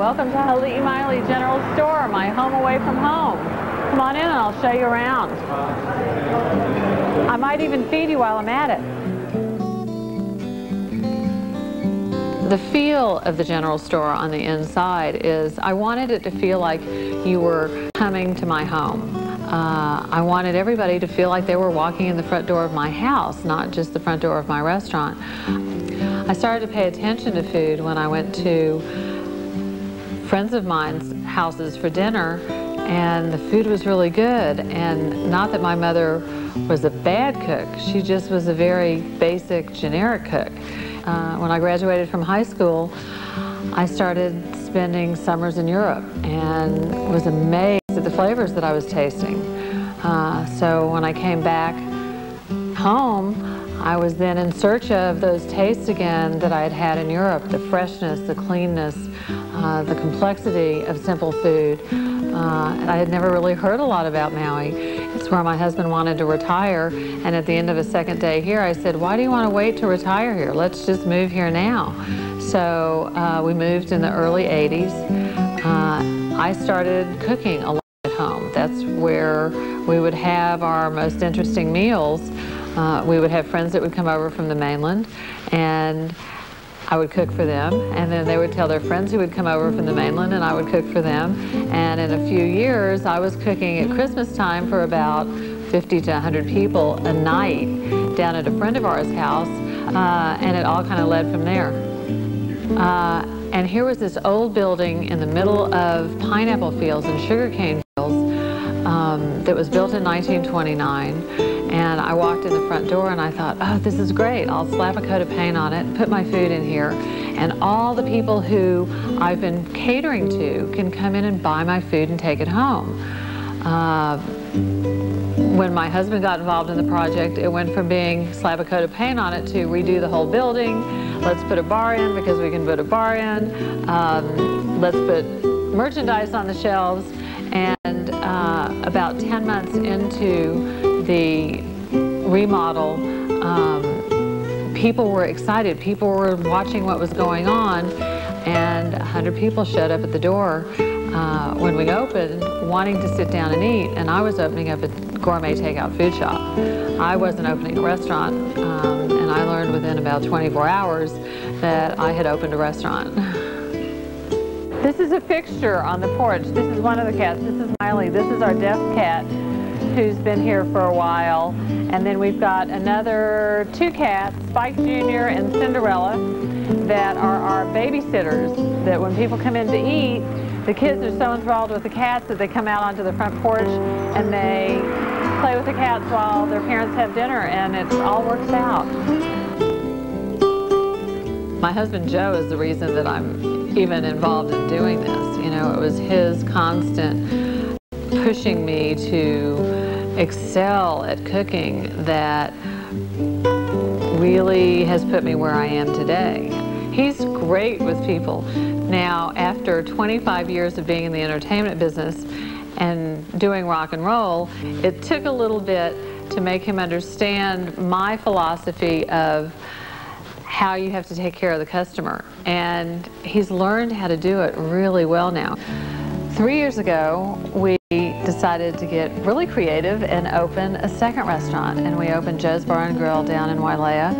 Welcome to Haliimaile General Store, my home away from home. Come on in and I'll show you around. I might even feed you while I'm at it. The feel of the general store on the inside is, I wanted it to feel like you were coming to my home. I wanted everybody to feel like they were walking in the front door of my house, not just the front door of my restaurant. I started to pay attention to food when I went to friends of mine's houses for dinner, and the food was really good. And not that my mother was a bad cook, she just was a very basic, generic cook. When I graduated from high school, I started spending summers in Europe and was amazed at the flavors that I was tasting. So when I came back home, I was then in search of those tastes again that I had had in Europe, the freshness, the cleanness, the complexity of simple food. I had never really heard a lot about Maui. It's where my husband wanted to retire, and at the end of a second day here, I said, why do you want to wait to retire here? Let's just move here now. So we moved in the early 80s. I started cooking a lot at home. That's where we would have our most interesting meals. We would have friends that would come over from the mainland, and I would cook for them, and then they would tell their friends who would come over from the mainland, and I would cook for them. And in a few years, I was cooking at Christmas time for about 50 to 100 people a night down at a friend of ours' house, and it all kind of led from there. And here was this old building in the middle of pineapple fields and sugarcane fields that was built in 1929. And I walked in the front door and I thought, oh, this is great. I'll slap a coat of paint on it and put my food in here. And all the people who I've been catering to can come in and buy my food and take it home. When my husband got involved in the project, it went from being slap a coat of paint on it to redo the whole building. Let's put a bar in because we can put a bar in. Let's put merchandise on the shelves. And about 10 months into the remodel, people were excited. People were watching what was going on, and 100 people showed up at the door when we opened, wanting to sit down and eat. And I was opening up a gourmet takeout food shop. I wasn't opening a restaurant, and I learned within about 24 hours that I had opened a restaurant. This is a fixture on the porch. This is one of the cats. This is Miley. This is our deaf cat who's been here for a while. And then we've got another two cats, Spike Jr. and Cinderella, that are our babysitters, that when people come in to eat, the kids are so enthralled with the cats that they come out onto the front porch and they play with the cats while their parents have dinner, and it all works out. My husband Joe is the reason that I'm even involved in doing this. You know, it was his constant pushing me to excel at cooking that really has put me where I am today. He's great with people. Now, after 25 years of being in the entertainment business and doing rock and roll, it took a little bit to make him understand my philosophy of how you have to take care of the customer. And he's learned how to do it really well now. 3 years ago, we decided to get really creative and open a second restaurant. And we opened Joe's Bar and Grill down in Wailea.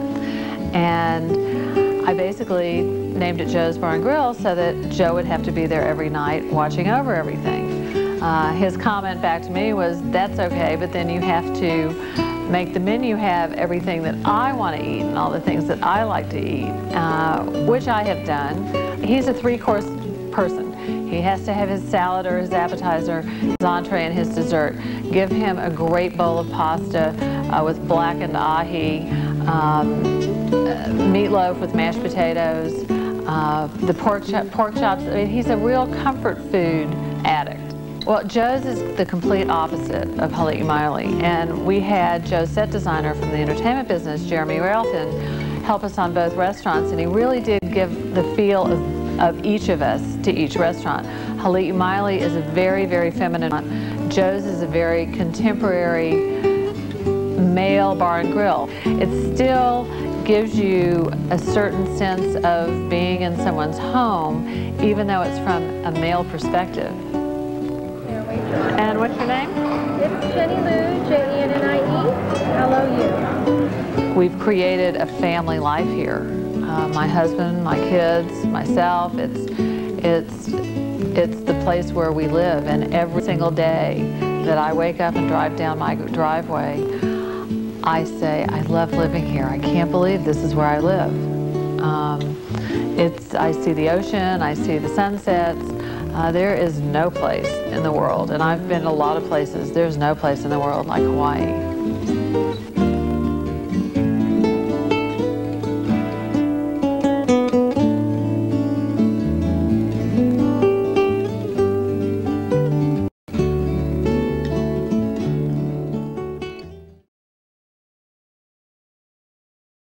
And I basically named it Joe's Bar and Grill so that Joe would have to be there every night watching over everything. His comment back to me was, that's okay, but then you have to make the menu have everything that I want to eat and all the things that I like to eat, which I have done. He's a three-course person. He has to have his salad or his appetizer, his entree, and his dessert. Give him a great bowl of pasta with blackened ahi, meatloaf with mashed potatoes, the pork chops. I mean, he's a real comfort food addict. Well, Joe's is the complete opposite of Hali'imaile, and we had Joe's set designer from the entertainment business, Jeremy Railton, help us on both restaurants, and he really did give the feel of each of us to each restaurant. Hali'imaile is a very, very feminine. Joe's is a very contemporary male bar and grill. It still gives you a certain sense of being in someone's home, even though it's from a male perspective. And what's your name? It's Jenny Lou, Jennie, L-O-U. We've created a family life here. My husband, my kids, myself. It's the place where we live, and every single day that I wake up and drive down my driveway, I say, I love living here. I can't believe this is where I live. I see the ocean, I see the sunsets. There is no place in the world, and I've been to a lot of places, there's no place in the world like Hawaii.